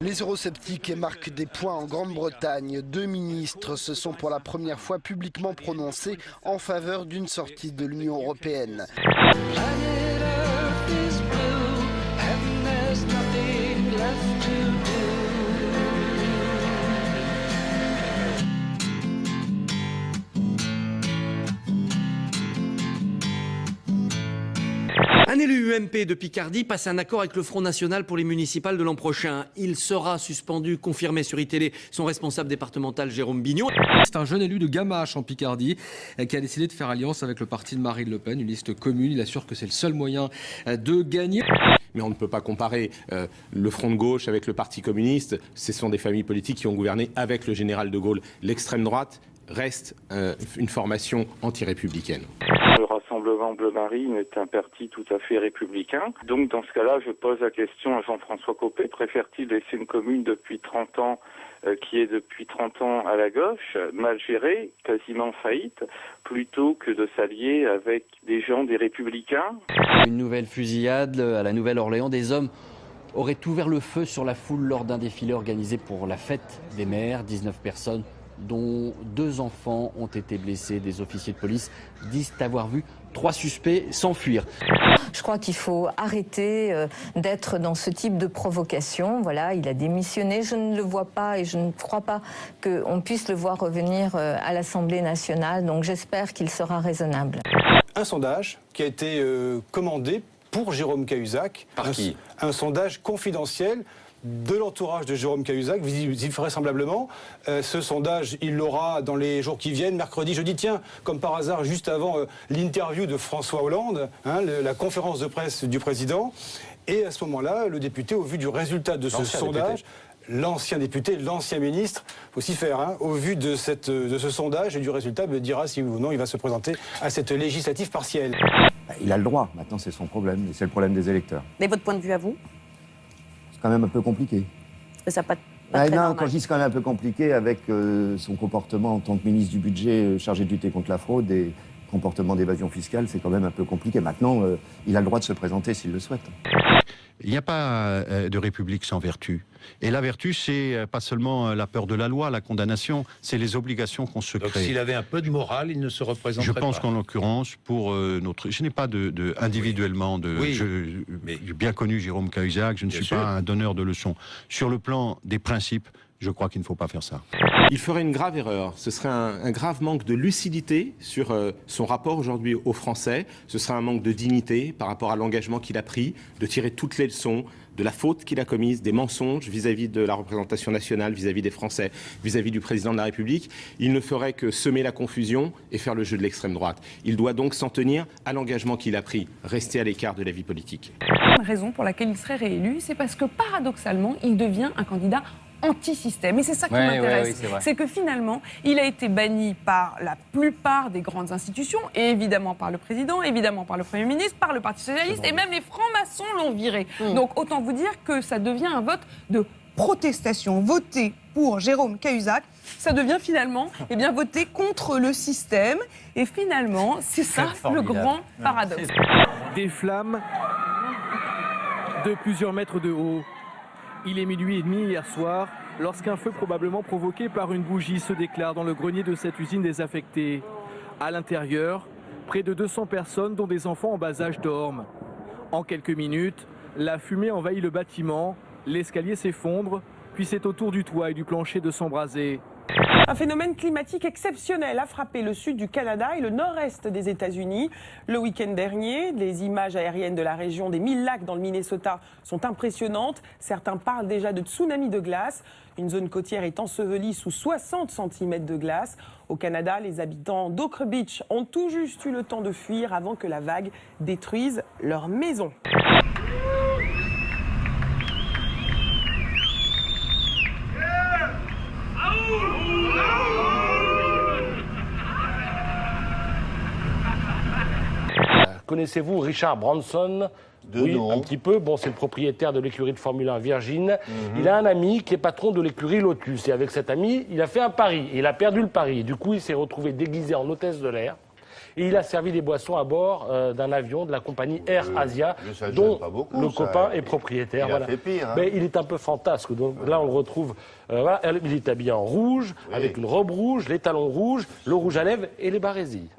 Les eurosceptiques marquent des points en Grande-Bretagne. 2 ministres se sont pour la première fois publiquement prononcés en faveur d'une sortie de l'Union européenne. Un élu UMP de Picardie passe un accord avec le Front National pour les municipales de l'an prochain. Il sera suspendu, confirmé sur iTélé son responsable départemental Jérôme Bignon. C'est un jeune élu de Gamache en Picardie qui a décidé de faire alliance avec le parti de Marine Le Pen, une liste commune. Il assure que c'est le seul moyen de gagner. Mais on ne peut pas comparer le Front de gauche avec le Parti communiste. Ce sont des familles politiques qui ont gouverné avec le général de Gaulle. L'extrême droite reste une formation anti-républicaine. Le Rassemblement Bleu Marine est un parti tout à fait républicain. Donc dans ce cas-là, je pose la question à Jean-François Copé. Préfère-t-il laisser une commune depuis 30 ans, qui est depuis 30 ans à la gauche, mal gérée, quasiment faillite, plutôt que de s'allier avec des gens des républicains? Une nouvelle fusillade à la Nouvelle-Orléans. Des hommes auraient ouvert le feu sur la foule lors d'un défilé organisé pour la fête des mères. 19 personnes, dont 2 enfants, ont été blessés. Des officiers de police disent avoir vu 3 suspects s'enfuir. Je crois qu'il faut arrêter d'être dans ce type de provocation. Voilà, il a démissionné. Je ne le vois pas et je ne crois pas qu'on puisse le voir revenir à l'Assemblée nationale. Donc j'espère qu'il sera raisonnable. Un sondage qui a été commandé pour Jérôme Cahuzac. Par qui ? Un sondage confidentiel de l'entourage de Jérôme Cahuzac, vraisemblablement. Ce sondage, il l'aura dans les jours qui viennent, mercredi, jeudi. Tiens, comme par hasard, juste avant l'interview de François Hollande, la conférence de presse du président. Et à ce moment-là, le député, au vu du résultat de ce sondage, l'ancien député, l'ancien ministre, faut s'y faire, au vu de ce sondage et du résultat, me dira si ou non il va se présenter à cette législative partielle. Il a le droit, maintenant c'est son problème, et c'est le problème des électeurs. Mais votre point de vue à vous ? C'est quand même un peu compliqué. Ça pas non, normal. quand je dis c'est quand même un peu compliqué avec son comportement en tant que ministre du budget chargé de lutter contre la fraude et comportement d'évasion fiscale, c'est quand même un peu compliqué. Maintenant, il a le droit de se présenter s'il le souhaite. Il n'y a pas de république sans vertu. Et la vertu, c'est pas seulement la peur de la loi, la condamnation, c'est les obligations qu'on se crée. Donc s'il avait un peu de morale, il ne se représenterait pas. Je pense qu'en l'occurrence, pour notre... Je n'ai pas individuellement de... Oui, j'ai bien connu Jérôme Cahuzac, je ne suis pas un donneur de leçons. Sur le plan des principes, je crois qu'il ne faut pas faire ça. Il ferait une grave erreur. Ce serait un grave manque de lucidité sur son rapport aujourd'hui aux Français. Ce serait un manque de dignité par rapport à l'engagement qu'il a pris, de tirer toutes les leçons de la faute qu'il a commise, des mensonges vis-à-vis de la représentation nationale, vis-à-vis des Français, vis-à-vis du président de la République. Il ne ferait que semer la confusion et faire le jeu de l'extrême droite. Il doit donc s'en tenir à l'engagement qu'il a pris, rester à l'écart de la vie politique. La raison pour laquelle il serait réélu, c'est parce que paradoxalement, il devient un candidat anti-système. Et c'est ça qui m'intéresse. C'est que finalement, il a été banni par la plupart des grandes institutions, et évidemment par le président, évidemment par le Premier ministre, par le Parti socialiste, et même les francs-maçons l'ont viré. Donc autant vous dire que ça devient un vote de protestation. Voter pour Jérôme Cahuzac, ça devient finalement voter contre le système. Et finalement, c'est ça le grand paradoxe. Des flammes de plusieurs mètres de haut. Il est 00h30 hier soir, lorsqu'un feu probablement provoqué par une bougie se déclare dans le grenier de cette usine désaffectée. À l'intérieur, près de 200 personnes, dont des enfants en bas âge, dorment. En quelques minutes, la fumée envahit le bâtiment, l'escalier s'effondre, puis c'est au tour du toit et du plancher de s'embraser. Un phénomène climatique exceptionnel a frappé le sud du Canada et le nord-est des États-Unis. Le week-end dernier, les images aériennes de la région des 1000 lacs dans le Minnesota sont impressionnantes. Certains parlent déjà de tsunami de glace. Une zone côtière est ensevelie sous 60 cm de glace. Au Canada, les habitants d'Ocre Beach ont tout juste eu le temps de fuir avant que la vague détruise leur maison. Connaissez-vous Richard Branson? Oui, un petit peu. Bon, c'est le propriétaire de l'écurie de Formule 1 Virgin. Il a un ami qui est patron de l'écurie Lotus. Et avec cet ami, il a fait un pari. Et il a perdu le pari. Et du coup, il s'est retrouvé déguisé en hôtesse de l'air. Et il a servi des boissons à bord d'un avion de la compagnie Air Asia, dont le copain est propriétaire. Il a fait pire, hein. Mais il est un peu fantasque. Donc là, on le retrouve. Voilà, il est habillé en rouge, avec une robe rouge, les talons rouges, le rouge à lèvres et les barésilles.